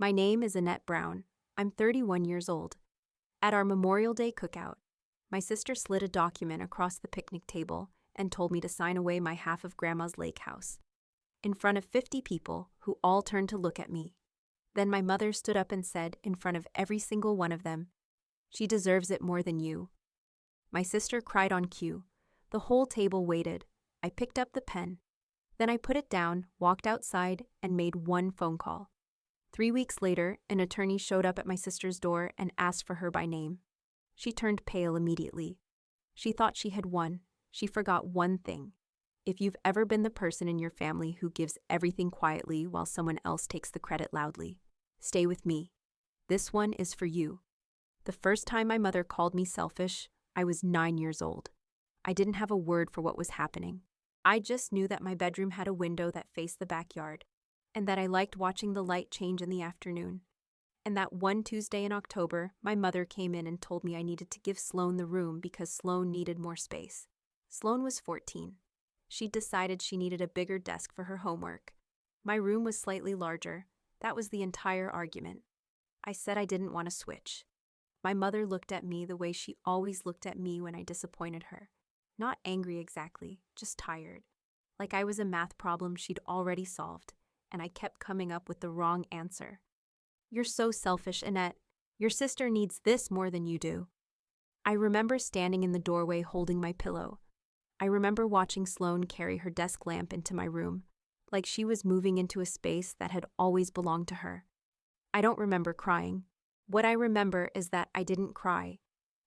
My name is Annette Brown. I'm 31 years old. At our Memorial Day cookout, my sister slid a document across the picnic table and told me to sign away my half of Grandma's lake house, in front of 50 people who all turned to look at me. Then my mother stood up and said, in front of every single one of them, "She deserves it more than you." My sister cried on cue. The whole table waited. I picked up the pen. Then I put it down, walked outside, and made one phone call. 3 weeks later, an attorney showed up at my sister's door and asked for her by name. She turned pale immediately. She thought she had won. She forgot one thing. If you've ever been the person in your family who gives everything quietly while someone else takes the credit loudly, stay with me. This one is for you. The first time my mother called me selfish, I was 9 years old. I didn't have a word for what was happening. I just knew that my bedroom had a window that faced the backyard, and that I liked watching the light change in the afternoon. And that one Tuesday in October, my mother came in and told me I needed to give Sloane the room because Sloane needed more space. Sloane was 14. She'd decided she needed a bigger desk for her homework. My room was slightly larger. That was the entire argument. I said I didn't want to switch. My mother looked at me the way she always looked at me when I disappointed her. Not angry exactly, just tired. Like I was a math problem she'd already solved, and I kept coming up with the wrong answer. "You're so selfish, Annette. Your sister needs this more than you do." I remember standing in the doorway holding my pillow. I remember watching Sloane carry her desk lamp into my room, like she was moving into a space that had always belonged to her. I don't remember crying. What I remember is that I didn't cry,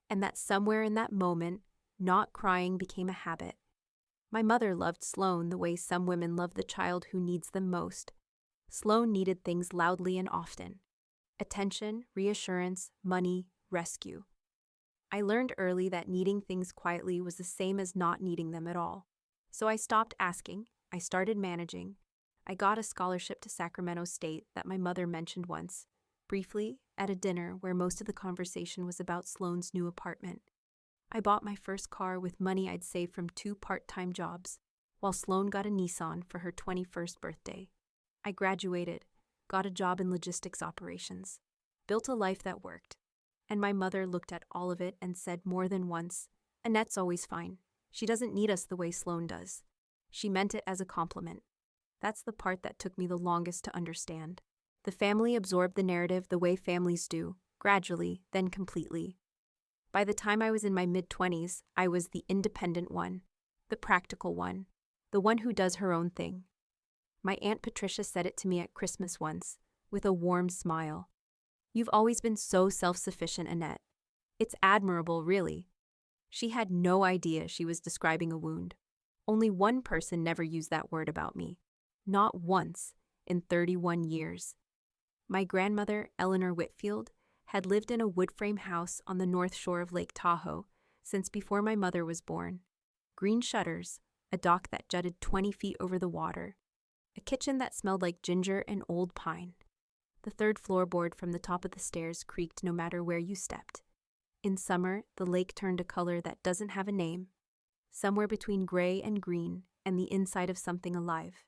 and that somewhere in that moment, not crying became a habit. My mother loved Sloane the way some women love the child who needs them most. Sloane needed things loudly and often. Attention, reassurance, money, rescue. I learned early that needing things quietly was the same as not needing them at all. So I stopped asking. I started managing. I got a scholarship to Sacramento State that my mother mentioned once, briefly, at a dinner where most of the conversation was about Sloane's new apartment. I bought my first car with money I'd saved from 2 part-time jobs, while Sloane got a Nissan for her 21st birthday. I graduated, got a job in logistics operations, built a life that worked. And my mother looked at all of it and said more than once, "Annette's always fine. She doesn't need us the way Sloane does." She meant it as a compliment. That's the part that took me the longest to understand. The family absorbed the narrative the way families do, gradually, then completely. By the time I was in my mid-20s, I was the independent one, the practical one, the one who does her own thing. My Aunt Patricia said it to me at Christmas once, with a warm smile. "You've always been so self-sufficient, Annette. It's admirable, really." She had no idea she was describing a wound. Only one person never used that word about me. Not once, in 31 years. My grandmother, Eleanor Whitfield, had lived in a wood frame house on the north shore of Lake Tahoe since before my mother was born. Green shutters, a dock that jutted 20 feet over the water, a kitchen that smelled like ginger and old pine. The 3rd floorboard from the top of the stairs creaked no matter where you stepped. In summer, the lake turned a color that doesn't have a name, somewhere between gray and green and the inside of something alive.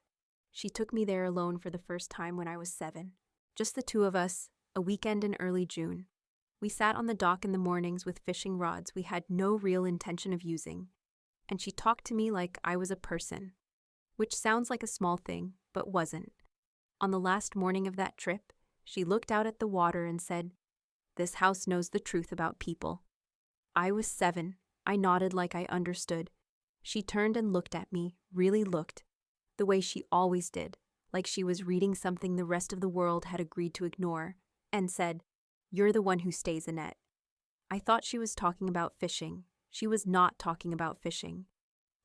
She took me there alone for the first time when I was 7. Just the 2 of us, a weekend in early June. We sat on the dock in the mornings with fishing rods we had no real intention of using, and she talked to me like I was a person, which sounds like a small thing, but wasn't. On the last morning of that trip, she looked out at the water and said, "This house knows the truth about people." I was 7. I nodded like I understood. She turned and looked at me, really looked, the way she always did, like she was reading something the rest of the world had agreed to ignore, and said, "You're the one who stays, Annette." I thought she was talking about fishing. She was not talking about fishing.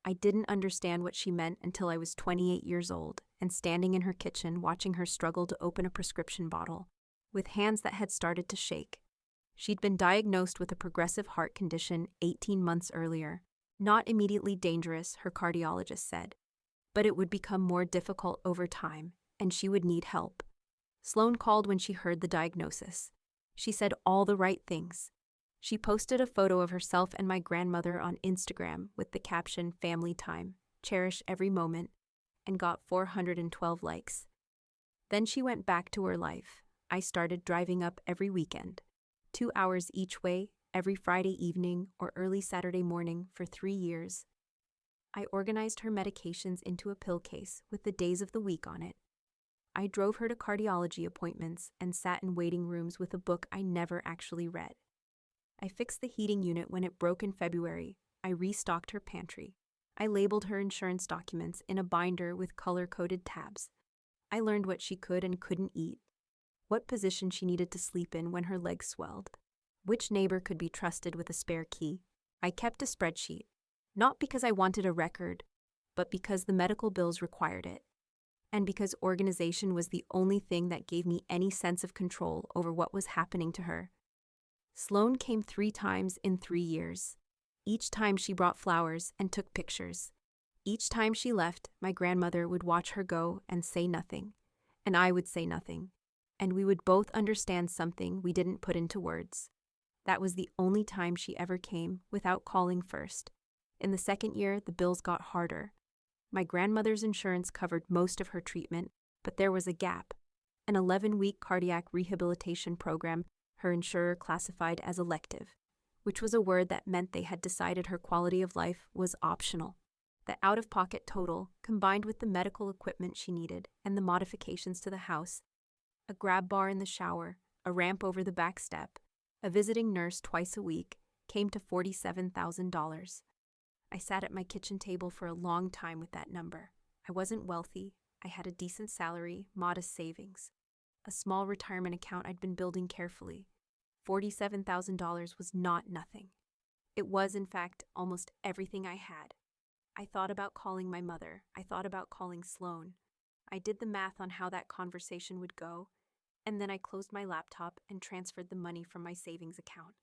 I didn't understand what she meant until I was 28 years old and standing in her kitchen watching her struggle to open a prescription bottle, with hands that had started to shake. She'd been diagnosed with a progressive heart condition 18 months earlier. Not immediately dangerous, her cardiologist said, but it would become more difficult over time, and she would need help. Sloane called when she heard the diagnosis. She said all the right things. She posted a photo of herself and my grandmother on Instagram with the caption "Family Time, cherish every moment," and got 412 likes. Then she went back to her life, I started driving up every weekend, 2 hours each way, every Friday evening or early Saturday morning for 3 years. I organized her medications into a pill case with the days of the week on it. I drove her to cardiology appointments and sat in waiting rooms with a book I never actually read. I fixed the heating unit when it broke in February. I restocked her pantry. I labeled her insurance documents in a binder with color-coded tabs. I learned what she could and couldn't eat, what position she needed to sleep in when her legs swelled, which neighbor could be trusted with a spare key. I kept a spreadsheet, not because I wanted a record, but because the medical bills required it, and because organization was the only thing that gave me any sense of control over what was happening to her. Sloane came 3 times in 3 years. Each time she brought flowers and took pictures. Each time she left, my grandmother would watch her go and say nothing, and I would say nothing, and we would both understand something we didn't put into words. That was the only time she ever came without calling first. In the second year, the bills got harder. My grandmother's insurance covered most of her treatment, but there was a gap. An 11-week cardiac rehabilitation program her insurer classified as elective, which was a word that meant they had decided her quality of life was optional. The out-of-pocket total, combined with the medical equipment she needed and the modifications to the house, a grab bar in the shower, a ramp over the back step, a visiting nurse twice a week, came to $47,000. I sat at my kitchen table for a long time with that number. I wasn't wealthy. I had a decent salary, modest savings, a small retirement account I'd been building carefully. $47,000 was not nothing. It was, in fact, almost everything I had. I thought about calling my mother. I thought about calling Sloane. I did the math on how that conversation would go, and then I closed my laptop and transferred the money from my savings account.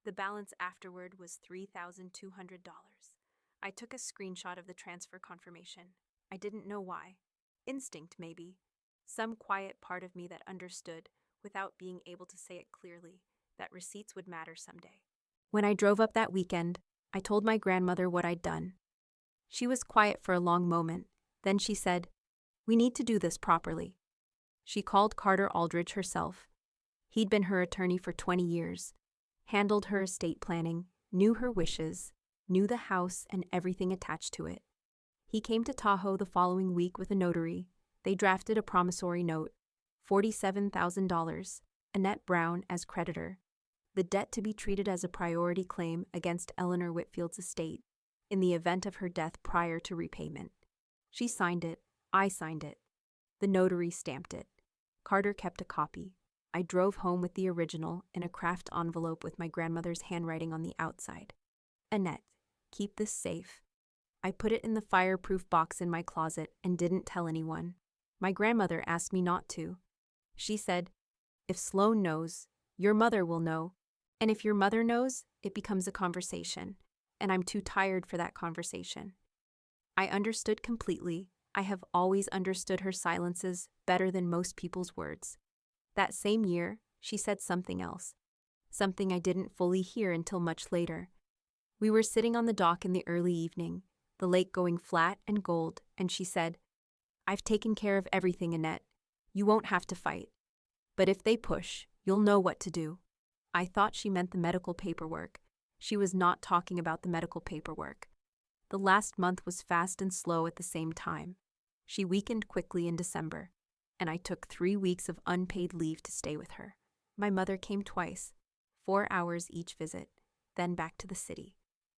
The balance afterward was $3,200. I took a screenshot of the transfer confirmation. I didn't know why. Instinct, maybe. Some quiet part of me that understood, without being able to say it clearly, that receipts would matter someday. When I drove up that weekend, I told my grandmother what I'd done. She was quiet for a long moment. Then she said, "We need to do this properly." She called Carter Aldridge herself. He'd been her attorney for 20 years, handled her estate planning, knew her wishes, knew the house and everything attached to it. He came to Tahoe the following week with a notary. They drafted a promissory note, $47,000, Annette Brown as creditor, the debt to be treated as a priority claim against Eleanor Whitfield's estate in the event of her death prior to repayment. She signed it. I signed it. The notary stamped it. Carter kept a copy. I drove home with the original in a craft envelope with my grandmother's handwriting on the outside. "Annette, keep this safe." I put it in the fireproof box in my closet and didn't tell anyone. My grandmother asked me not to. She said, "If Sloane knows, your mother will know. And if your mother knows, it becomes a conversation. And I'm too tired for that conversation." I understood completely. I have always understood her silences better than most people's words. That same year, she said something else. Something I didn't fully hear until much later. We were sitting on the dock in the early evening, the lake going flat and gold, and she said, "I've taken care of everything, Annette. You won't have to fight. But if they push, you'll know what to do." I thought she meant the medical paperwork. She was not talking about the medical paperwork. The last month was fast and slow at the same time. She weakened quickly in December, and I took 3 weeks of unpaid leave to stay with her. My mother came twice, 4 hours each visit, then back to the city.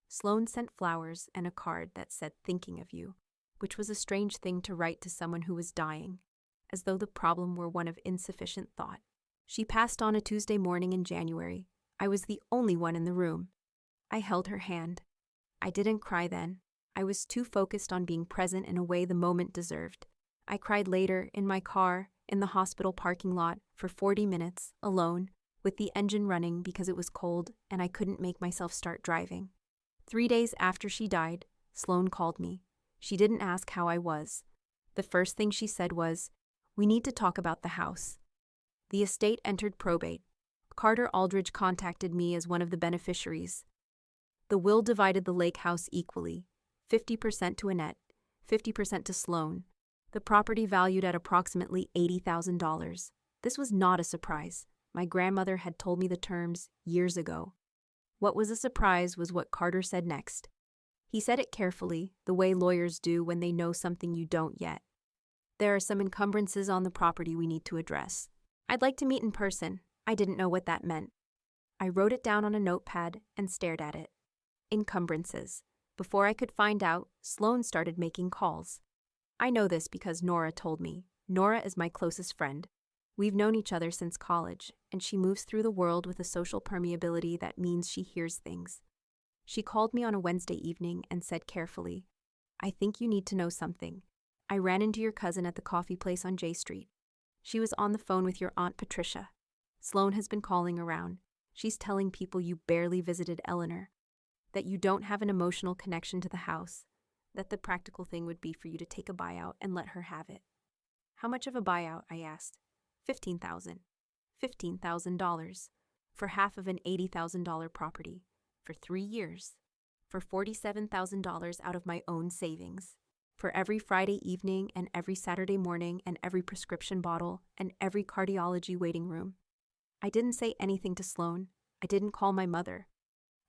Sloane sent flowers and a card that said "thinking of you," which was a strange thing to write to someone who was dying, as though the problem were one of insufficient thought. She passed on a Tuesday morning in January. I was the only one in the room. I held her hand. I didn't cry then. I was too focused on being present in a way the moment deserved. I cried later, in my car, in the hospital parking lot, for 40 minutes, alone, with the engine running because it was cold and I couldn't make myself start driving. 3 days after she died, Sloane called me. She didn't ask how I was. The first thing she said was, "We need to talk about the house." The estate entered probate. Carter Aldridge contacted me as one of the beneficiaries. The will divided the lake house equally, 50% to Annette, 50% to Sloane. The property valued at approximately $80,000. This was not a surprise. My grandmother had told me the terms years ago. What was a surprise was what Carter said next. He said it carefully, the way lawyers do when they know something you don't yet. There are some encumbrances on the property we need to address. I'd like to meet in person. I didn't know what that meant. I wrote it down on a notepad and stared at it. Encumbrances. Before I could find out, Sloan started making calls. I know this because Nora told me. Nora is my closest friend. We've known each other since college, and she moves through the world with a social permeability that means she hears things. She called me on a Wednesday evening and said carefully, "I think you need to know something. I ran into your cousin at the coffee place on J Street. She was on the phone with your Aunt Patricia. Sloan has been calling around. She's telling people you barely visited Eleanor, that you don't have an emotional connection to the house, that the practical thing would be for you to take a buyout and let her have it." "How much of a buyout?" I asked. $15,000. $15,000. For half of an $80,000 property. For 3 years. For $47,000 out of my own savings. For every Friday evening and every Saturday morning and every prescription bottle and every cardiology waiting room. I didn't say anything to Sloan. I didn't call my mother.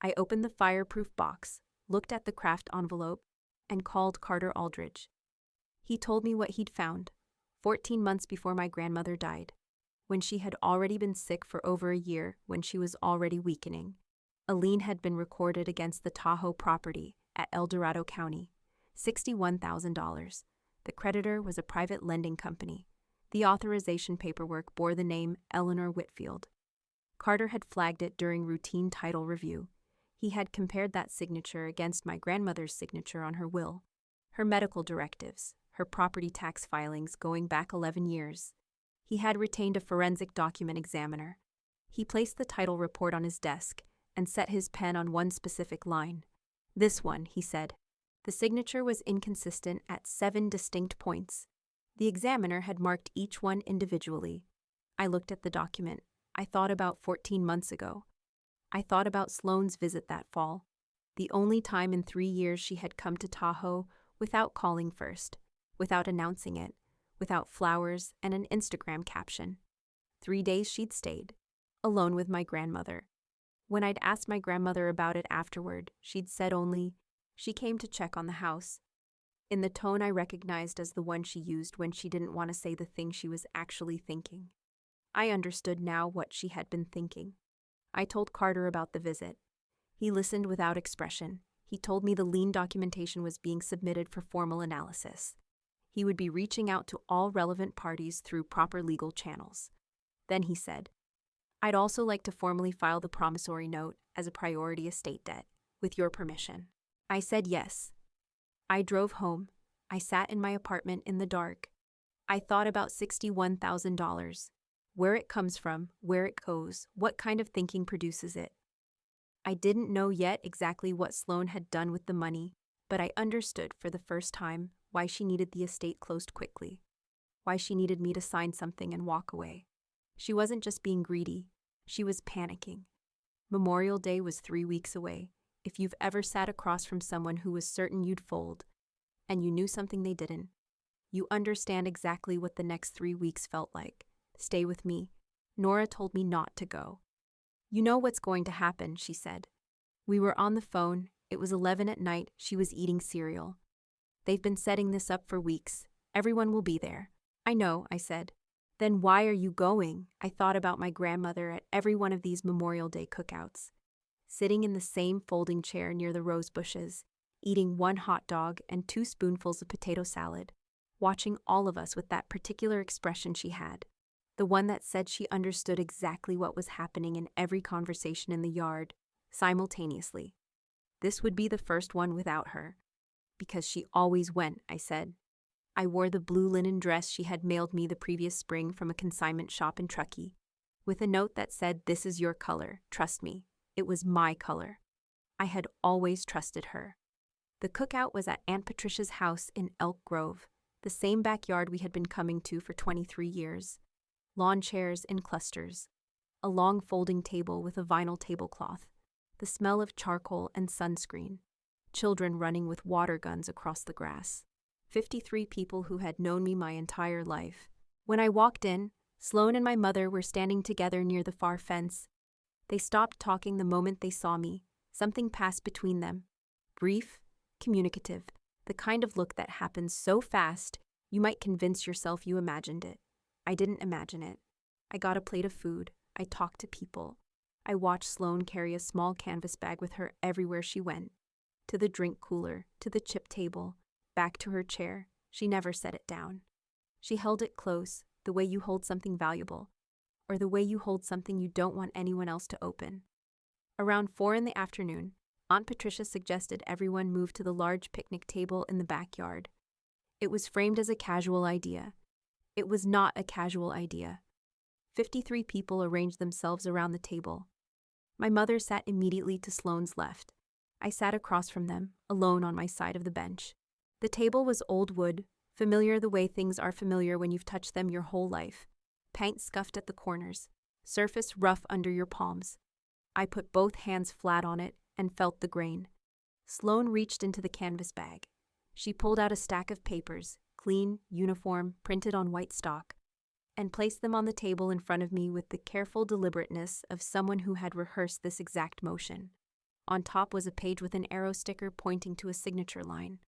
I opened the fireproof box, looked at the craft envelope, and called Carter Aldridge. He told me what he'd found, 14 months before my grandmother died, when she had already been sick for over a year, when she was already weakening. A lien had been recorded against the Tahoe property at El Dorado County, $61,000. The creditor was a private lending company. The authorization paperwork bore the name Eleanor Whitfield. Carter had flagged it during routine title review. He had compared that signature against my grandmother's signature on her will, her medical directives, her property tax filings going back 11 years. He had retained a forensic document examiner. He placed the title report on his desk and set his pen on one specific line. "This one," he said. The signature was inconsistent at 7 distinct points. The examiner had marked each one individually. I looked at the document. I thought about 14 months ago. I thought about Sloan's visit that fall, the only time in 3 years she had come to Tahoe without calling first, without announcing it, without flowers and an Instagram caption. 3 days she'd stayed, alone with my grandmother. When I'd asked my grandmother about it afterward, she'd said only, "She came to check on the house," in the tone I recognized as the one she used when she didn't want to say the thing she was actually thinking. I understood now what she had been thinking. I told Carter about the visit. He listened without expression. He told me the lien documentation was being submitted for formal analysis. He would be reaching out to all relevant parties through proper legal channels. Then he said, "I'd also like to formally file the promissory note as a priority estate debt, with your permission." I said yes. I drove home. I sat in my apartment in the dark. I thought about $61,000. Where it comes from, where it goes, what kind of thinking produces it. I didn't know yet exactly what Sloan had done with the money, but I understood for the first time why she needed the estate closed quickly, why she needed me to sign something and walk away. She wasn't just being greedy, she was panicking. Memorial Day was 3 weeks away. If you've ever sat across from someone who was certain you'd fold, and you knew something they didn't, you understand exactly what the next 3 weeks felt like. Stay with me. Nora told me not to go. "You know what's going to happen," she said. We were on the phone. It was 11 at night. She was eating cereal. "They've been setting this up for weeks. Everyone will be there." "I know," I said. "Then why are you going?" I thought about my grandmother at every one of these Memorial Day cookouts, sitting in the same folding chair near the rose bushes, eating 1 hot dog and 2 spoonfuls of potato salad, watching all of us with that particular expression she had. The one that said she understood exactly what was happening in every conversation in the yard, simultaneously. This would be the first one without her. Because she always went, I said. I wore the blue linen dress she had mailed me the previous spring from a consignment shop in Truckee, with a note that said, "This is your color, trust me." It was my color. I had always trusted her. The cookout was at Aunt Patricia's house in Elk Grove, the same backyard we had been coming to for 23 years. Lawn chairs in clusters, a long folding table with a vinyl tablecloth, the smell of charcoal and sunscreen, children running with water guns across the grass. 53 people who had known me my entire life. When I walked in, Sloane and my mother were standing together near the far fence. They stopped talking the moment they saw me. Something passed between them. Brief, communicative, the kind of look that happens so fast you might convince yourself you imagined it. I didn't imagine it. I got a plate of food. I talked to people. I watched Sloane carry a small canvas bag with her everywhere she went. To the drink cooler, to the chip table, back to her chair. She never set it down. She held it close, the way you hold something valuable, or the way you hold something you don't want anyone else to open. Around 4 in the afternoon, Aunt Patricia suggested everyone move to the large picnic table in the backyard. It was framed as a casual idea. It was not a casual idea. 53 people arranged themselves around the table. My mother sat immediately to Sloane's left. I sat across from them, alone on my side of the bench. The table was old wood, familiar the way things are familiar when you've touched them your whole life. Paint scuffed at the corners, surface rough under your palms. I put both hands flat on it and felt the grain. Sloane reached into the canvas bag. She pulled out a stack of papers, clean, uniform, printed on white stock, and placed them on the table in front of me with the careful deliberateness of someone who had rehearsed this exact motion. On top was a page with an arrow sticker pointing to a signature line.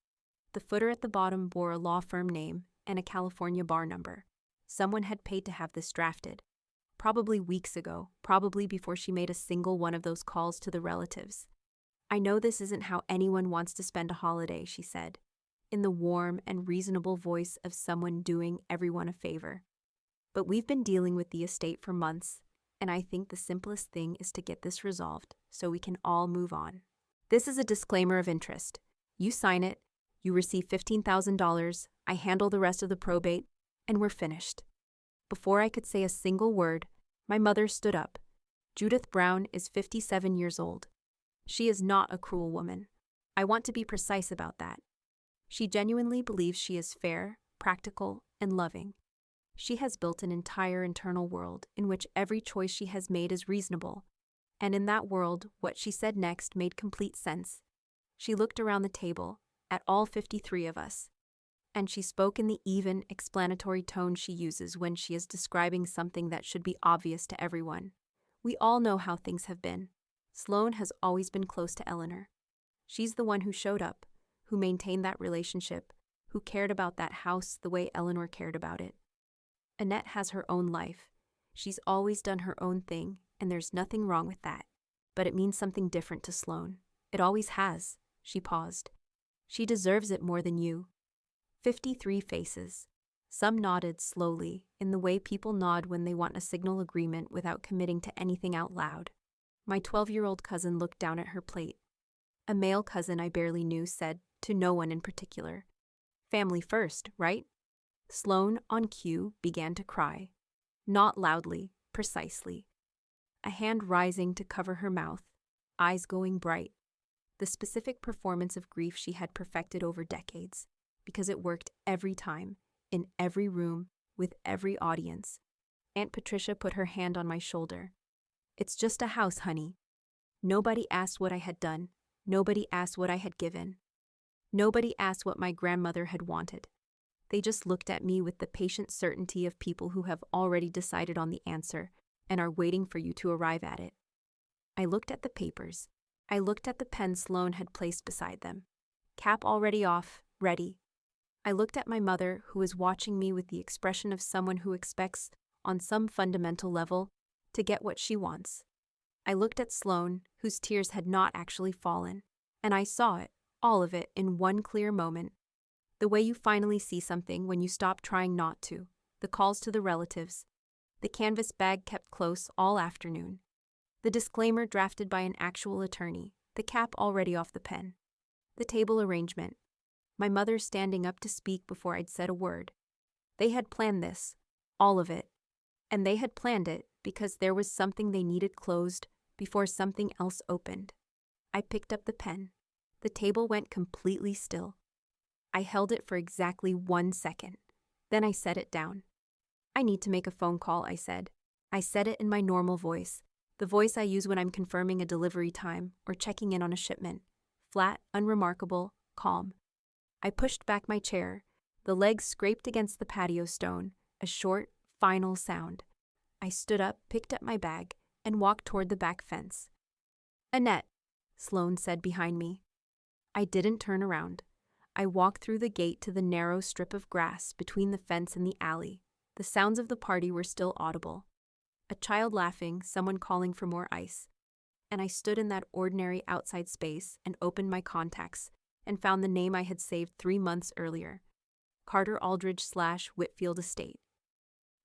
The footer at the bottom bore a law firm name and a California bar number. Someone had paid to have this drafted. Probably weeks ago, probably before she made a single one of those calls to the relatives. "I know this isn't how anyone wants to spend a holiday," she said, in the warm and reasonable voice of someone doing everyone a favor. "But we've been dealing with the estate for months, and I think the simplest thing is to get this resolved so we can all move on. This is a disclaimer of interest. You sign it, you receive $15,000, I handle the rest of the probate, and we're finished." Before I could say a single word, my mother stood up. Judith Brown is 57 years old. She is not a cruel woman. I want to be precise about that. She genuinely believes she is fair, practical, and loving. She has built an entire internal world in which every choice she has made is reasonable, and in that world, what she said next made complete sense. She looked around the table, at all 53 of us, and she spoke in the even, explanatory tone she uses when she is describing something that should be obvious to everyone. We all know how things have been. Sloane has always been close to Eleanor. She's the one who showed up, who maintained that relationship, who cared about that house the way Eleanor cared about it. Annette has her own life. She's always done her own thing, and there's nothing wrong with that. But it means something different to Sloane. It always has. She paused. She deserves it more than you. 53 faces. Some nodded slowly, in the way people nod when they want a signal agreement without committing to anything out loud. My 12-year-old cousin looked down at her plate. A male cousin I barely knew said, to no one in particular, "Family first, right?" Sloane, on cue, began to cry. Not loudly, precisely. A hand rising to cover her mouth, eyes going bright. The specific performance of grief she had perfected over decades, because it worked every time, in every room, with every audience. Aunt Patricia put her hand on my shoulder. "It's just a house, honey. Nobody asked what I had done. Nobody asked what I had given. Nobody asked what my grandmother had wanted. They just looked at me with the patient certainty of people who have already decided on the answer and are waiting for you to arrive at it." I looked at the papers. I looked at the pen Sloane had placed beside them. Cap already off, ready. I looked at my mother, who was watching me with the expression of someone who expects, on some fundamental level, to get what she wants. I looked at Sloane, whose tears had not actually fallen, and I saw it, all of it, in one clear moment. The way you finally see something when you stop trying not to. The calls to the relatives. The canvas bag kept close all afternoon. The disclaimer drafted by an actual attorney. The cap already off the pen. The table arrangement. My mother standing up to speak before I'd said a word. They had planned this. All of it. And they had planned it because there was something they needed closed before something else opened. I picked up the pen. The table went completely still. I held it for exactly 1 second. Then I set it down. "I need to make a phone call," I said. I said it in my normal voice, the voice I use when I'm confirming a delivery time or checking in on a shipment. Flat, unremarkable, calm. I pushed back my chair. The legs scraped against the patio stone, a short, final sound. I stood up, picked up my bag, and walked toward the back fence. "Annette," Sloane said behind me. I didn't turn around. I walked through the gate to the narrow strip of grass between the fence and the alley. The sounds of the party were still audible. A child laughing, someone calling for more ice. And I stood in that ordinary outside space and opened my contacts and found the name I had saved 3 months earlier. Carter Aldridge / Whitfield Estate.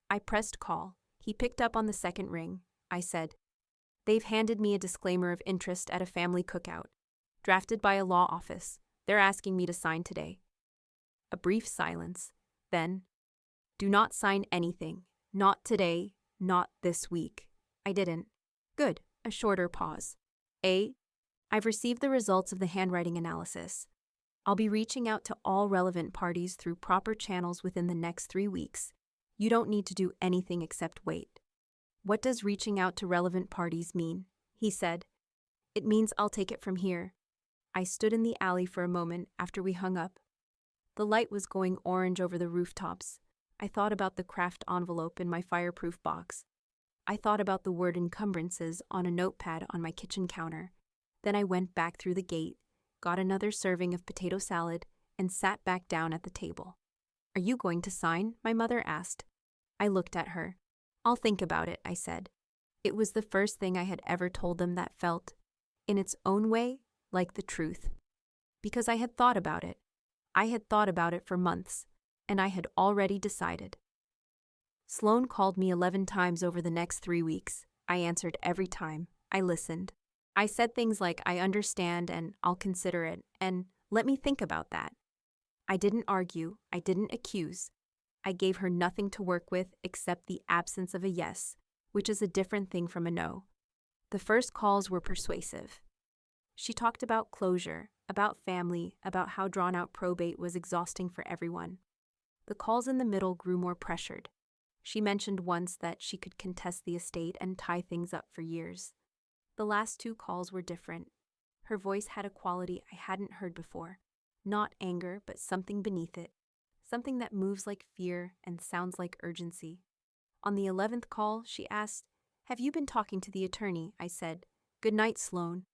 I pressed call. He picked up on the second ring. I said, "They've handed me a disclaimer of interest at a family cookout, drafted by a law office. They're asking me to sign today." A brief silence. Then, "Do not sign anything. Not today, not this week." I didn't. Good. A shorter pause. I've received the results of the handwriting analysis. I'll be reaching out to all relevant parties through proper channels within the next 3 weeks. You don't need to do anything except wait. "What does reaching out to relevant parties mean?" he said. "It means I'll take it from here." I stood in the alley for a moment after we hung up. The light was going orange over the rooftops. I thought about the craft envelope in my fireproof box. I thought about the word encumbrances on a notepad on my kitchen counter. Then I went back through the gate, got another serving of potato salad, and sat back down at the table. "Are you going to sign?" my mother asked. I looked at her. "I'll think about it," I said. It was the first thing I had ever told them that felt, in its own way, like the truth. Because I had thought about it. I had thought about it for months, and I had already decided. Sloane called me 11 times over the next 3 weeks. I answered every time. I listened. I said things like, "I understand," and "I'll consider it," and "Let me think about that." I didn't argue. I didn't accuse. I gave her nothing to work with except the absence of a yes, which is a different thing from a no. The first calls were persuasive. She talked about closure, about family, about how drawn-out probate was exhausting for everyone. The calls in the middle grew more pressured. She mentioned once that she could contest the estate and tie things up for years. The last 2 calls were different. Her voice had a quality I hadn't heard before. Not anger, but something beneath it. Something that moves like fear and sounds like urgency. On the 11th call, she asked, "Have you been talking to the attorney?" I said, "Good night, Sloane."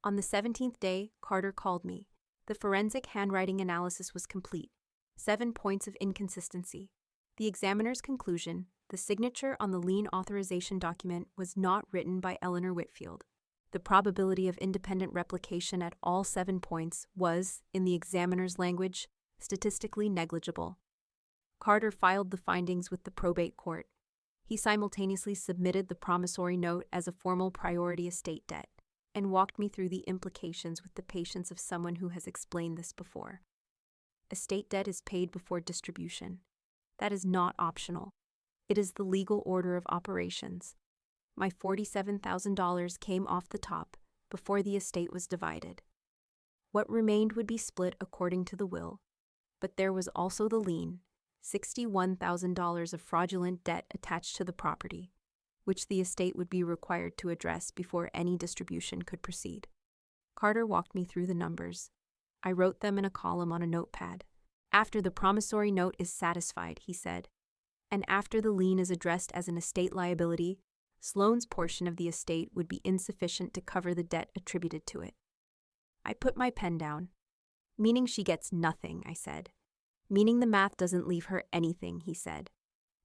On the 17th day, Carter called me. The forensic handwriting analysis was complete. 7 points of inconsistency. The examiner's conclusion, the signature on the lien authorization document was not written by Eleanor Whitfield. The probability of independent replication at all 7 points was, in the examiner's language, statistically negligible. Carter filed the findings with the probate court. He simultaneously submitted the promissory note as a formal priority estate debt and walked me through the implications with the patience of someone who has explained this before. Estate debt is paid before distribution. That is not optional. It is the legal order of operations. My $47,000 came off the top before the estate was divided. What remained would be split according to the will, but there was also the lien, $61,000 of fraudulent debt attached to the property, which the estate would be required to address before any distribution could proceed. Carter walked me through the numbers. I wrote them in a column on a notepad. "After the promissory note is satisfied," he said, "and after the lien is addressed as an estate liability, Sloane's portion of the estate would be insufficient to cover the debt attributed to it." I put my pen down. "Meaning she gets nothing," I said. "Meaning the math doesn't leave her anything," he said,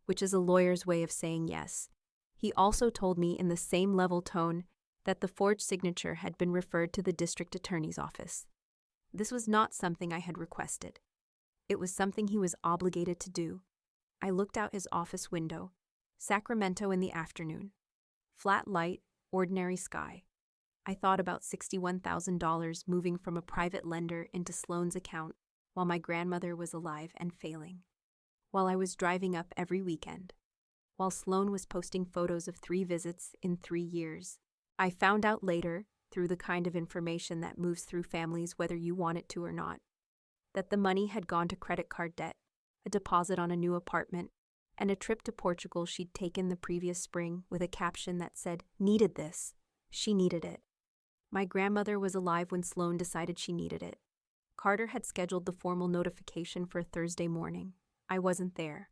which is a lawyer's way of saying yes. He also told me in the same level tone that the forged signature had been referred to the district attorney's office. This was not something I had requested. It was something he was obligated to do. I looked out his office window. Sacramento in the afternoon. Flat light, ordinary sky. I thought about $61,000 moving from a private lender into Sloane's account while my grandmother was alive and failing. While I was driving up every weekend. While Sloane was posting photos of 3 visits in 3 years. I found out later, through the kind of information that moves through families whether you want it to or not, that the money had gone to credit card debt, a deposit on a new apartment, and a trip to Portugal she'd taken the previous spring with a caption that said, "Needed this." She needed it. My grandmother was alive when Sloane decided she needed it. Carter had scheduled the formal notification for Thursday morning. I wasn't there.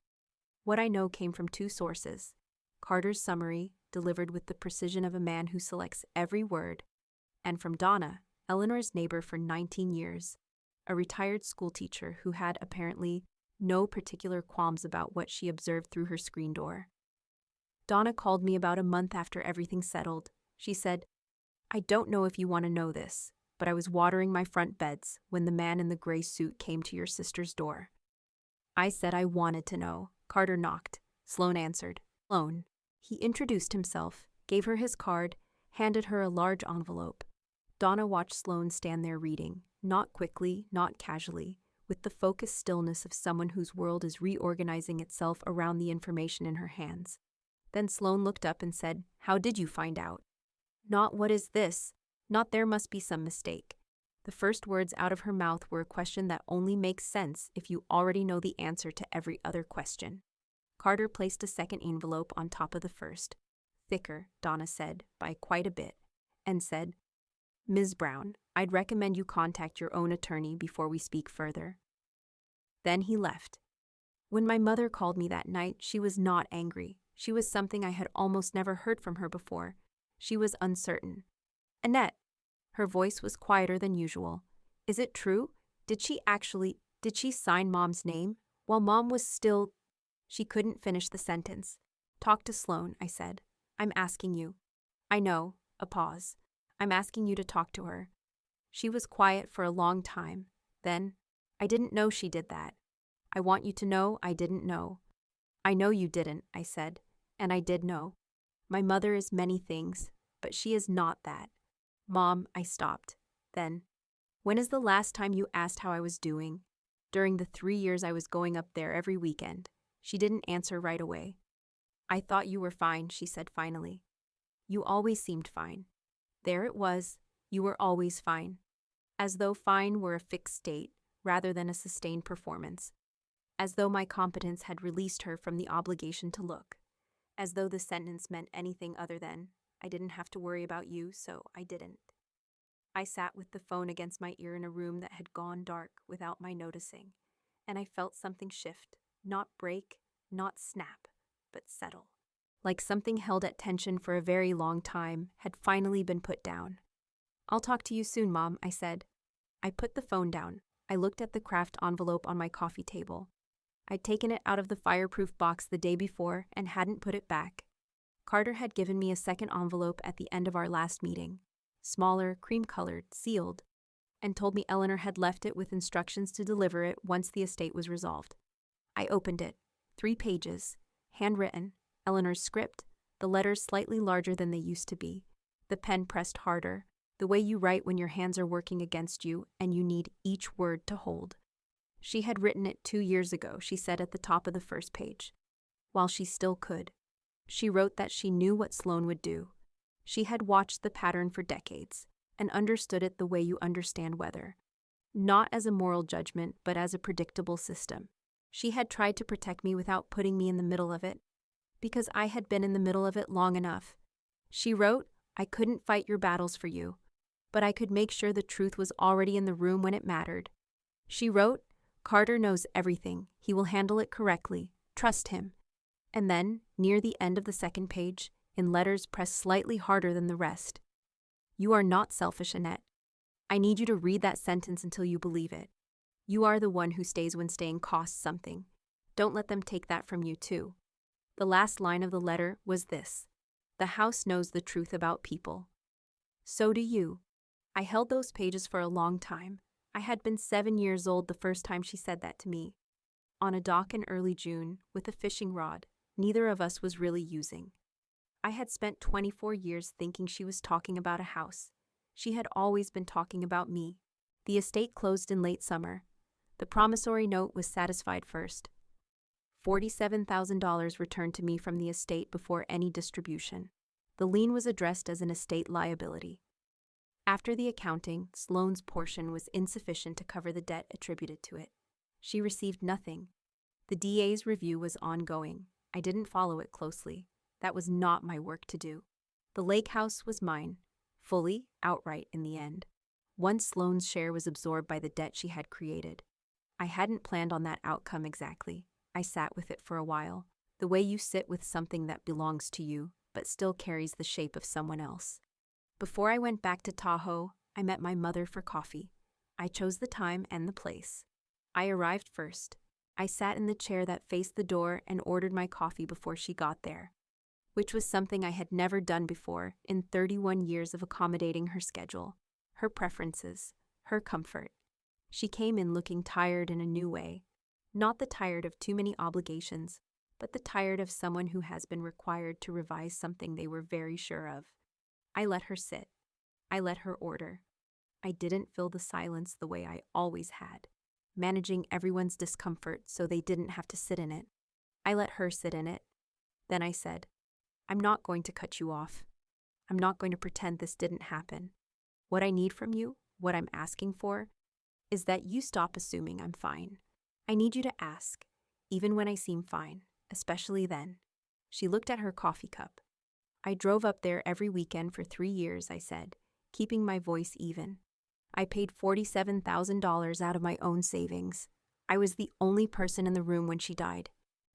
What I know came from 2 sources. Carter's summary, delivered with the precision of a man who selects every word, and from Donna, Eleanor's neighbor for 19 years, a retired schoolteacher who had apparently no particular qualms about what she observed through her screen door. Donna called me about a month after everything settled. She said, "I don't know if you want to know this, but I was watering my front beds when the man in the gray suit came to your sister's door." I said I wanted to know. Carter knocked. Sloan answered. Sloan. He introduced himself, gave her his card, handed her a large envelope. Donna watched Sloan stand there reading, not quickly, not casually, with the focused stillness of someone whose world is reorganizing itself around the information in her hands. Then Sloan looked up and said, "How did you find out?" Not "what is this?" Not "there must be some mistake." The first words out of her mouth were a question that only makes sense if you already know the answer to every other question. Carter placed a second envelope on top of the first. Thicker, Donna said, by quite a bit, and said, "Ms. Brown, I'd recommend you contact your own attorney before we speak further." Then he left. When my mother called me that night, she was not angry. She was something I had almost never heard from her before. She was uncertain. "Annette." Her voice was quieter than usual. "Is it true? Did she sign Mom's name? While Mom was still—" She couldn't finish the sentence. "Talk to Sloan," I said. "I'm asking you." "I know." A pause. "I'm asking you to talk to her." She was quiet for a long time. Then, "I didn't know she did that. I want you to know I didn't know." "I know you didn't," I said. "And I did know. My mother is many things, but she is not that." "Mom," I stopped. Then, "When is the last time you asked how I was doing?" "During the 3 years I was going up there every weekend." She didn't answer right away. "I thought you were fine," she said finally. "You always seemed fine." There it was. You were always fine. As though fine were a fixed state, rather than a sustained performance. As though my competence had released her from the obligation to look. As though the sentence meant anything other than, "I didn't have to worry about you, so I didn't." I sat with the phone against my ear in a room that had gone dark without my noticing, and I felt something shift, not break, not snap, but settle. Like something held at tension for a very long time had finally been put down. "I'll talk to you soon, Mom," I said. I put the phone down. I looked at the craft envelope on my coffee table. I'd taken it out of the fireproof box the day before and hadn't put it back. Carter had given me a second envelope at the end of our last meeting, smaller, cream-colored, sealed, and told me Eleanor had left it with instructions to deliver it once the estate was resolved. I opened it. 3 pages, handwritten, Eleanor's script, the letters slightly larger than they used to be, the pen pressed harder, the way you write when your hands are working against you and you need each word to hold. She had written it 2 years ago, she said at the top of the first page, while she still could. She wrote that she knew what Sloan would do. She had watched the pattern for decades and understood it the way you understand weather. Not as a moral judgment, but as a predictable system. She had tried to protect me without putting me in the middle of it, because I had been in the middle of it long enough. She wrote, "I couldn't fight your battles for you, but I could make sure the truth was already in the room when it mattered." She wrote, "Carter knows everything. He will handle it correctly. Trust him." And then, near the end of the second page, in letters pressed slightly harder than the rest, "You are not selfish, Annette. I need you to read that sentence until you believe it. You are the one who stays when staying costs something. Don't let them take that from you, too." The last line of the letter was this: "The house knows the truth about people. So do you." I held those pages for a long time. I had been 7 years old the first time she said that to me. On a dock in early June, with a fishing rod neither of us was really using. I had spent 24 years thinking she was talking about a house. She had always been talking about me. The estate closed in late summer. The promissory note was satisfied first. $47,000 returned to me from the estate before any distribution. The lien was addressed as an estate liability. After the accounting, Sloan's portion was insufficient to cover the debt attributed to it. She received nothing. The DA's review was ongoing. I didn't follow it closely. That was not my work to do. The lake house was mine, fully, outright in the end. Once Sloan's share was absorbed by the debt she had created. I hadn't planned on that outcome exactly. I sat with it for a while. The way you sit with something that belongs to you, but still carries the shape of someone else. Before I went back to Tahoe, I met my mother for coffee. I chose the time and the place. I arrived first. I sat in the chair that faced the door and ordered my coffee before she got there, which was something I had never done before in 31 years of accommodating her schedule, her preferences, her comfort. She came in looking tired in a new way, not the tired of too many obligations, but the tired of someone who has been required to revise something they were very sure of. I let her sit. I let her order. I didn't fill the silence the way I always had, managing everyone's discomfort so they didn't have to sit in it. I let her sit in it. Then I said, I'm not going to cut you off. I'm not going to pretend this didn't happen. What I need from you, what I'm asking for, is that you stop assuming I'm fine. I need you to ask, even when I seem fine, especially then. She looked at her coffee cup. I drove up there every weekend for 3 years, I said, keeping my voice even. I paid $47,000 out of my own savings. I was the only person in the room when she died.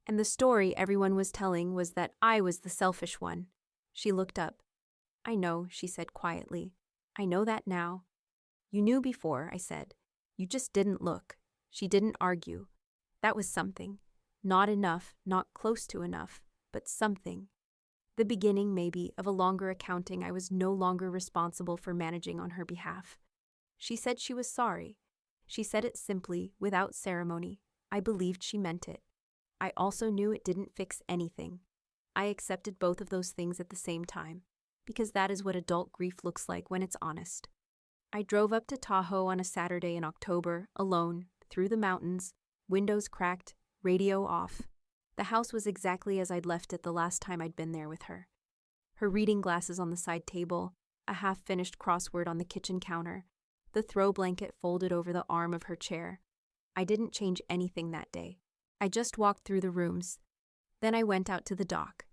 And the story everyone was telling was that I was the selfish one. She looked up. I know, she said quietly. I know that now. You knew before, I said. You just didn't look. She didn't argue. That was something. Not enough, not close to enough, but something. The beginning, maybe, of a longer accounting I was no longer responsible for managing on her behalf. She said she was sorry. She said it simply, without ceremony. I believed she meant it. I also knew it didn't fix anything. I accepted both of those things at the same time, because that is what adult grief looks like when it's honest. I drove up to Tahoe on a Saturday in October, alone, through the mountains, windows cracked, radio off. The house was exactly as I'd left it the last time I'd been there with her. Her reading glasses on the side table, a half-finished crossword on the kitchen counter, the throw blanket folded over the arm of her chair. I didn't change anything that day. I just walked through the rooms. Then I went out to the dock.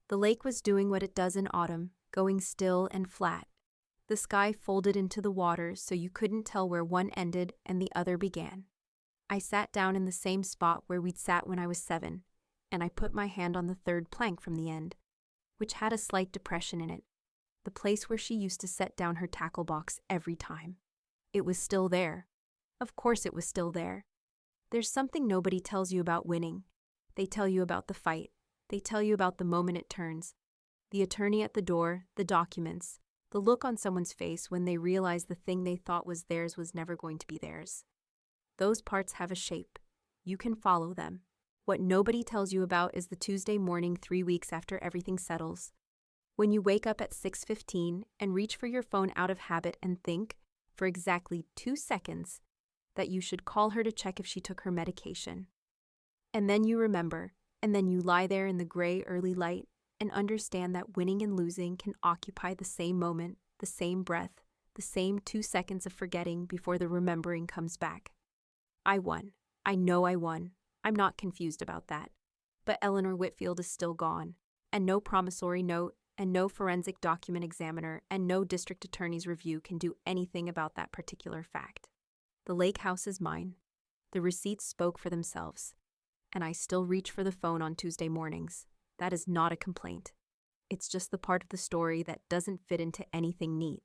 The lake was doing what it does in autumn, going still and flat. The sky folded into the water so you couldn't tell where one ended and the other began. I sat down in the same spot where we'd sat when I was 7, and I put my hand on the third plank from the end, which had a slight depression in it, the place where she used to set down her tackle box every time. It was still there. Of course it was still there. There's something nobody tells you about winning. They tell you about the fight. They tell you about the moment it turns. The attorney at the door, the documents, the look on someone's face when they realize the thing they thought was theirs was never going to be theirs. Those parts have a shape. You can follow them. What nobody tells you about is the Tuesday morning 3 weeks after everything settles. When you wake up at 6:15 and reach for your phone out of habit and think, for exactly 2 seconds, that you should call her to check if she took her medication. And then you remember, and then you lie there in the gray early light and understand that winning and losing can occupy the same moment, the same breath, the same 2 seconds of forgetting before the remembering comes back. I won. I know I won. I'm not confused about that. But Eleanor Whitfield is still gone, and no promissory note, and no forensic document examiner, and no district attorney's review can do anything about that particular fact. The lake house is mine. The receipts spoke for themselves, and I still reach for the phone on Tuesday mornings. That is not a complaint. It's just the part of the story that doesn't fit into anything neat.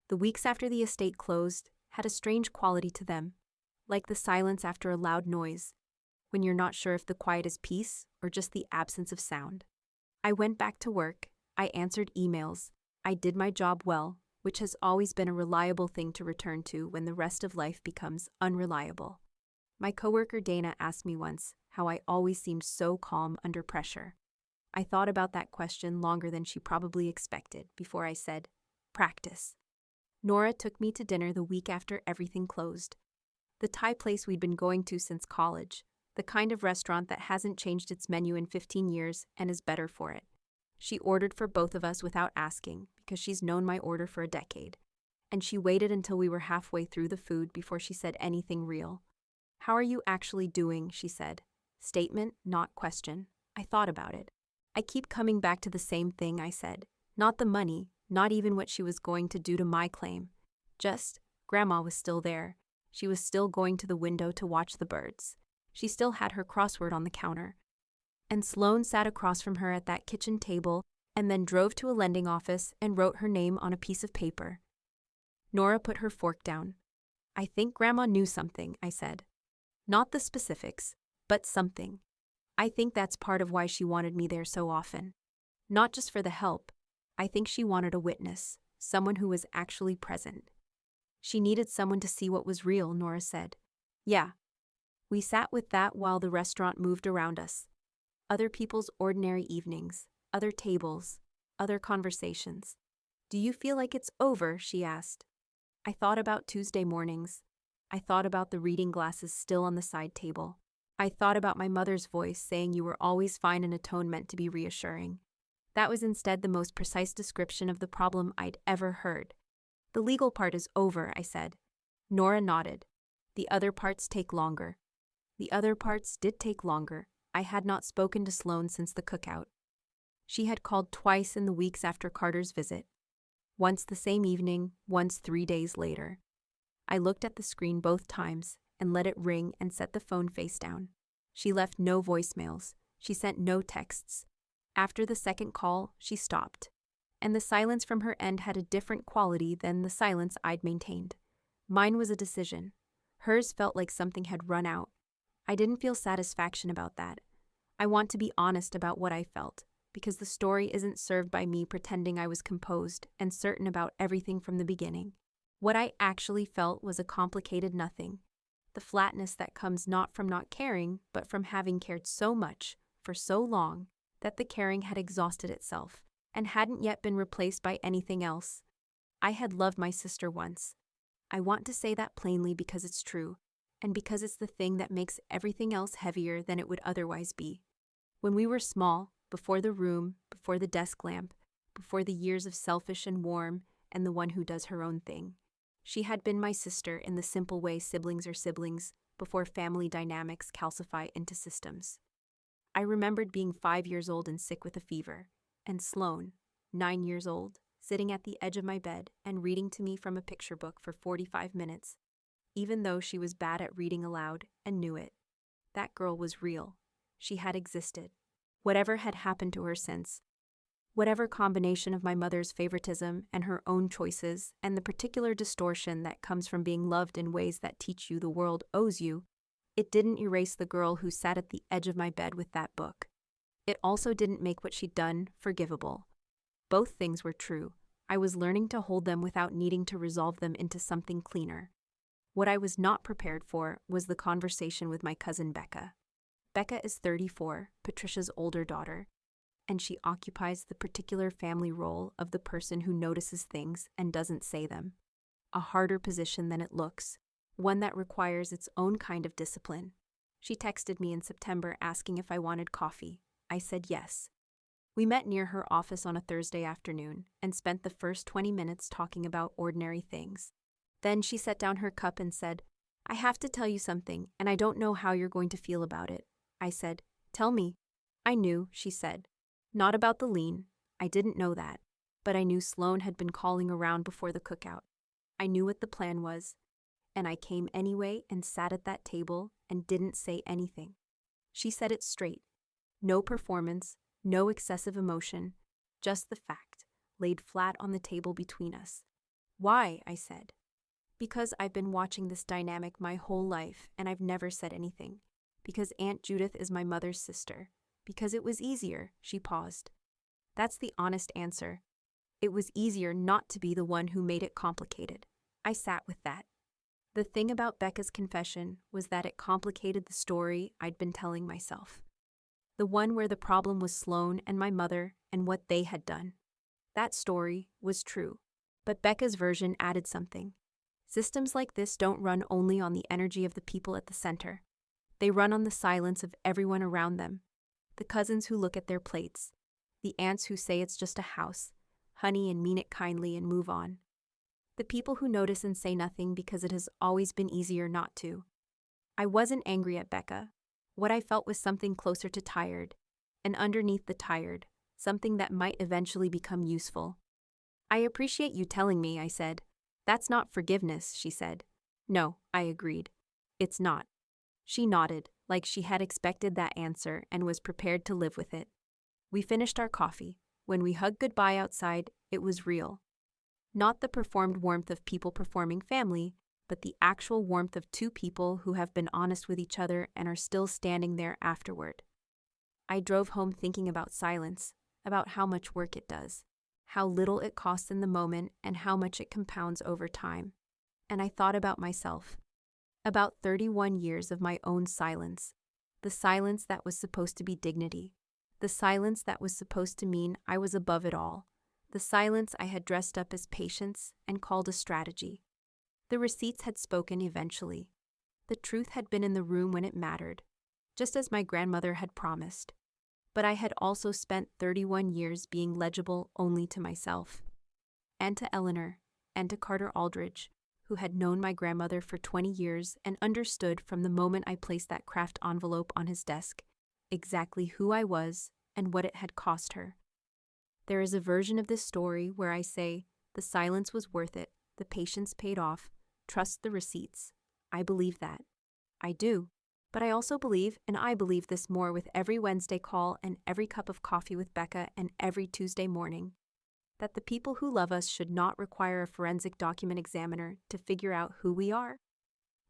The weeks after the estate closed had a strange quality to them, like the silence after a loud noise, when you're not sure if the quiet is peace or just the absence of sound. I went back to work. I answered emails. I did my job well, which has always been a reliable thing to return to when the rest of life becomes unreliable. My coworker Dana asked me once how I always seemed so calm under pressure. I thought about that question longer than she probably expected before I said, practice. Nora took me to dinner the week after everything closed. The Thai place we'd been going to since college, the kind of restaurant that hasn't changed its menu in 15 years and is better for it. She ordered for both of us without asking because she's known my order for a decade, and she waited until we were halfway through the food before she said anything real. How are you actually doing, she said. Statement, not question. I thought about it. I keep coming back to the same thing, I said. Not the money, not even what she was going to do to my claim. Just, Grandma was still there. She was still going to the window to watch the birds. She still had her crossword on the counter. and Sloane sat across from her at that kitchen table and then drove to a lending office and wrote her name on a piece of paper. Nora put her fork down. "I think Grandma knew something," I said. "Not the specifics, but something. I think that's part of why she wanted me there so often. Not just for the help. I think she wanted a witness, someone who was actually present." "She needed someone to see what was real," Nora said. "Yeah." We sat with that while the restaurant moved around us. Other people's ordinary evenings, other tables, other conversations. "Do you feel like it's over?" she asked. I thought about Tuesday mornings. I thought about the reading glasses still on the side table. I thought about my mother's voice saying you were always fine in a tone meant to be reassuring. That was instead the most precise description of the problem I'd ever heard. "The legal part is over," I said. Nora nodded. "The other parts take longer." The other parts did take longer. I had not spoken to Sloane since the cookout. She had called twice in the weeks after Carter's visit. Once the same evening, once 3 days later. I looked at the screen both times and let it ring and set the phone face down. She left no voicemails. She sent no texts. After the second call, she stopped. And the silence from her end had a different quality than the silence I'd maintained. Mine was a decision. Hers felt like something had run out. I didn't feel satisfaction about that. I want to be honest about what I felt, because the story isn't served by me pretending I was composed and certain about everything from the beginning. What I actually felt was a complicated nothing. The flatness that comes not from not caring, but from having cared so much, for so long, that the caring had exhausted itself, and hadn't yet been replaced by anything else. I had loved my sister once. I want to say that plainly because it's true, and because it's the thing that makes everything else heavier than it would otherwise be. When we were small, before the room, before the desk lamp, before the years of selfish and warm, and the one who does her own thing, she had been my sister in the simple way siblings are siblings, before family dynamics calcify into systems. I remembered being 5 years old and sick with a fever, and Sloane, 9 years old, sitting at the edge of my bed and reading to me from a picture book for 45 minutes, even though she was bad at reading aloud and knew it. That girl was real. She had existed. Whatever had happened to her since, whatever combination of my mother's favoritism and her own choices and the particular distortion that comes from being loved in ways that teach you the world owes you, it didn't erase the girl who sat at the edge of my bed with that book. It also didn't make what she'd done forgivable. Both things were true. I was learning to hold them without needing to resolve them into something cleaner. What I was not prepared for was the conversation with my cousin Becca. Becca is 34, Patricia's older daughter, and she occupies the particular family role of the person who notices things and doesn't say them. A harder position than it looks, one that requires its own kind of discipline. She texted me in September asking if I wanted coffee. I said yes. We met near her office on a Thursday afternoon and spent the first 20 minutes talking about ordinary things. Then she set down her cup and said, "I have to tell you something, and I don't know how you're going to feel about it." I said, "Tell me." I knew, she said. Not about the lien. I didn't know that. But I knew Sloane had been calling around before the cookout. I knew what the plan was. And I came anyway and sat at that table and didn't say anything. She said it straight. No performance, no excessive emotion, just the fact, laid flat on the table between us. "Why?" I said. "Because I've been watching this dynamic my whole life and I've never said anything. Because Aunt Judith is my mother's sister. Because it was easier," she paused. That's the honest answer. It was easier not to be the one who made it complicated. I sat with that. The thing about Becca's confession was that it complicated the story I'd been telling myself. The one where the problem was Sloane and my mother and what they had done. That story was true. But Becca's version added something. Systems like this don't run only on the energy of the people at the center. They run on the silence of everyone around them. The cousins who look at their plates. The aunts who say it's just a house, honey, and mean it kindly and move on. The people who notice and say nothing because it has always been easier not to. I wasn't angry at Becca. What I felt was something closer to tired, and underneath the tired, something that might eventually become useful. "I appreciate you telling me," I said. "That's not forgiveness," she said. "No," I agreed. "It's not." She nodded, like she had expected that answer and was prepared to live with it. We finished our coffee. When we hugged goodbye outside, it was real. Not the performed warmth of people performing family, but the actual warmth of two people who have been honest with each other and are still standing there afterward. I drove home thinking about silence, about how much work it does, how little it costs in the moment, and how much it compounds over time. And I thought about myself, about 31 years of my own silence, the silence that was supposed to be dignity, the silence that was supposed to mean I was above it all, the silence I had dressed up as patience and called a strategy. The receipts had spoken eventually. The truth had been in the room when it mattered, just as my grandmother had promised. But I had also spent 31 years being legible only to myself, and to Eleanor, and to Carter Aldridge, who had known my grandmother for 20 years and understood from the moment I placed that craft envelope on his desk exactly who I was and what it had cost her. There is a version of this story where I say, the silence was worth it, the patience paid off, trust the receipts. I believe that. I do. But I also believe, and I believe this more with every Wednesday call and every cup of coffee with Becca and every Tuesday morning, that the people who love us should not require a forensic document examiner to figure out who we are,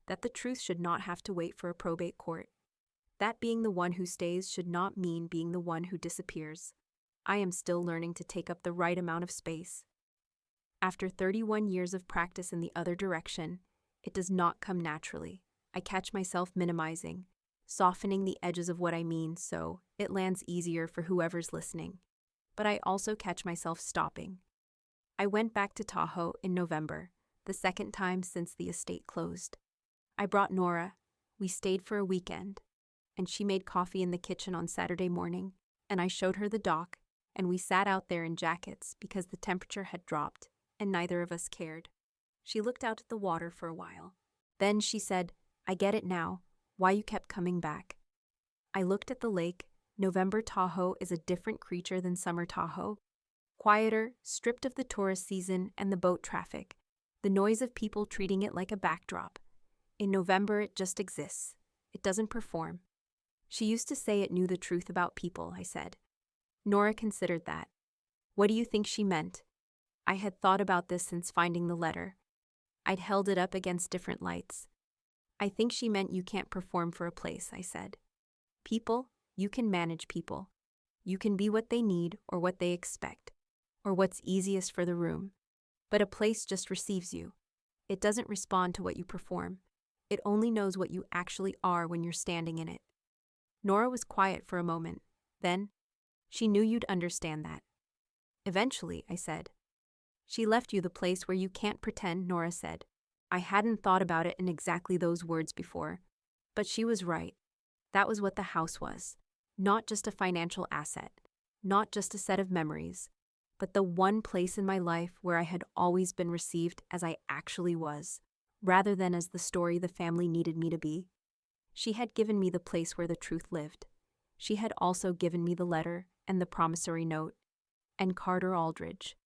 that the truth should not have to wait for a probate court, that being the one who stays should not mean being the one who disappears. I am still learning to take up the right amount of space. After 31 years of practice in the other direction, it does not come naturally. I catch myself minimizing, softening the edges of what I mean so it lands easier for whoever's listening. But I also catch myself stopping. I went back to Tahoe in November, the second time since the estate closed. I brought Nora. We stayed for a weekend, and she made coffee in the kitchen on Saturday morning, and I showed her the dock, and we sat out there in jackets because the temperature had dropped, and neither of us cared. She looked out at the water for a while. Then she said, I get it now, why you kept coming back. I looked at the lake. November Tahoe is a different creature than summer Tahoe. Quieter, stripped of the tourist season and the boat traffic, the noise of people treating it like a backdrop. In November, it just exists. It doesn't perform. She used to say it knew the truth about people, I said. Nora considered that. What do you think she meant? I had thought about this since finding the letter. I'd held it up against different lights. I think she meant you can't perform for a place, I said. People, you can manage people. You can be what they need or what they expect, or what's easiest for the room. But a place just receives you. It doesn't respond to what you perform. It only knows what you actually are when you're standing in it. Nora was quiet for a moment. Then, she knew you'd understand that. Eventually, I said. She left you the place where you can't pretend, Nora said. I hadn't thought about it in exactly those words before, but she was right. That was what the house was. Not just a financial asset, not just a set of memories, but the one place in my life where I had always been received as I actually was, rather than as the story the family needed me to be. She had given me the place where the truth lived. She had also given me the letter and the promissory note, and Carter Aldridge,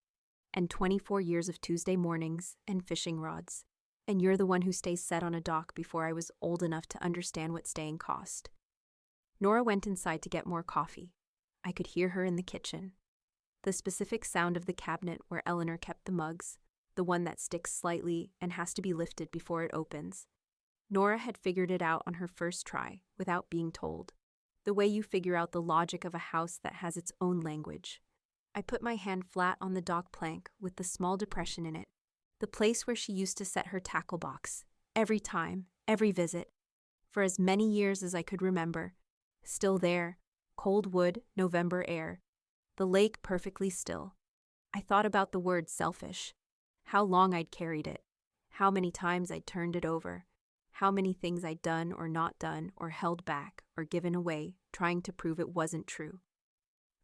and 24 years of Tuesday mornings and fishing rods. And you're the one who stays set on a dock before I was old enough to understand what staying cost. Nora went inside to get more coffee. I could hear her in the kitchen. The specific sound of the cabinet where Eleanor kept the mugs, the one that sticks slightly and has to be lifted before it opens. Nora had figured it out on her first try, without being told. The way you figure out the logic of a house that has its own language. I put my hand flat on the dock plank with the small depression in it. The place where she used to set her tackle box, every time, every visit, for as many years as I could remember. Still there, cold wood, November air, the lake perfectly still. I thought about the word selfish, how long I'd carried it, how many times I'd turned it over, how many things I'd done or not done or held back or given away, trying to prove it wasn't true.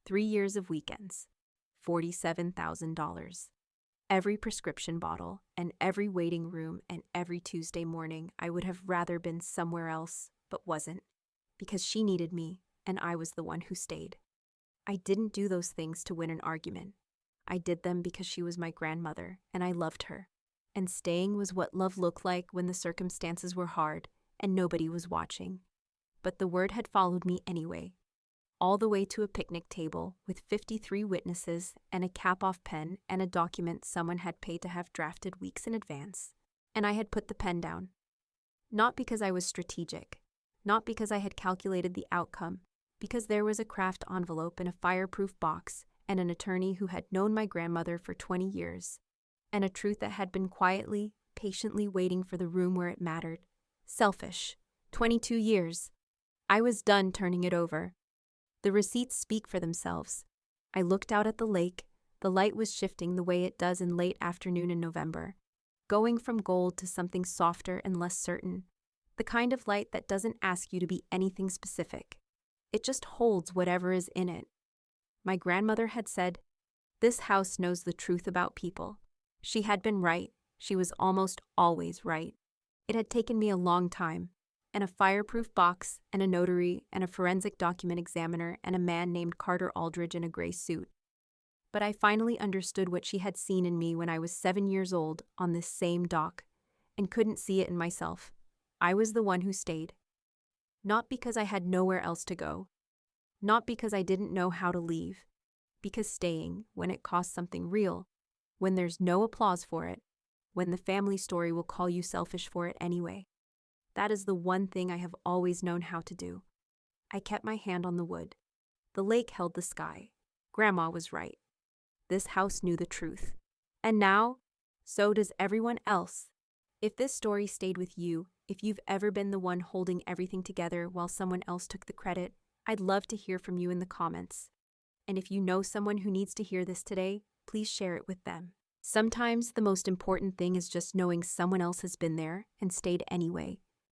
3 years of weekends, $47,000. Every prescription bottle, and every waiting room, and every Tuesday morning, I would have rather been somewhere else, but wasn't, because she needed me, and I was the one who stayed. I didn't do those things to win an argument. I did them because she was my grandmother, and I loved her. And staying was what love looked like when the circumstances were hard, and nobody was watching. but the word had followed me anyway. All the way to a picnic table with 53 witnesses and a cap-off pen and a document someone had paid to have drafted weeks in advance. And I had put the pen down. Not because I was strategic, not because I had calculated the outcome, because there was a craft envelope in a fireproof box and an attorney who had known my grandmother for 20 years, and a truth that had been quietly, patiently waiting for the room where it mattered. Selfish. 22 years. I was done turning it over. The receipts speak for themselves. I looked out at the lake. The light was shifting the way it does in late afternoon in November, going from gold to something softer and less certain, the kind of light that doesn't ask you to be anything specific. It just holds whatever is in it. My grandmother had said, "This house knows the truth about people." She had been right. She was almost always right. It had taken me a long time, and a fireproof box, and a notary, and a forensic document examiner, and a man named Carter Aldridge in a gray suit. But I finally understood what she had seen in me when I was 7 years old on this same dock, and couldn't see it in myself. I was the one who stayed. Not because I had nowhere else to go. Not because I didn't know how to leave. Because staying, when it costs something real, when there's no applause for it, when the family story will call you selfish for it anyway. That is the one thing I have always known how to do. I kept my hand on the wood. The lake held the sky. Grandma was right. This house knew the truth. And now, so does everyone else. If this story stayed with you, if you've ever been the one holding everything together while someone else took the credit, I'd love to hear from you in the comments. And if you know someone who needs to hear this today, please share it with them. Sometimes the most important thing is just knowing someone else has been there and stayed anyway,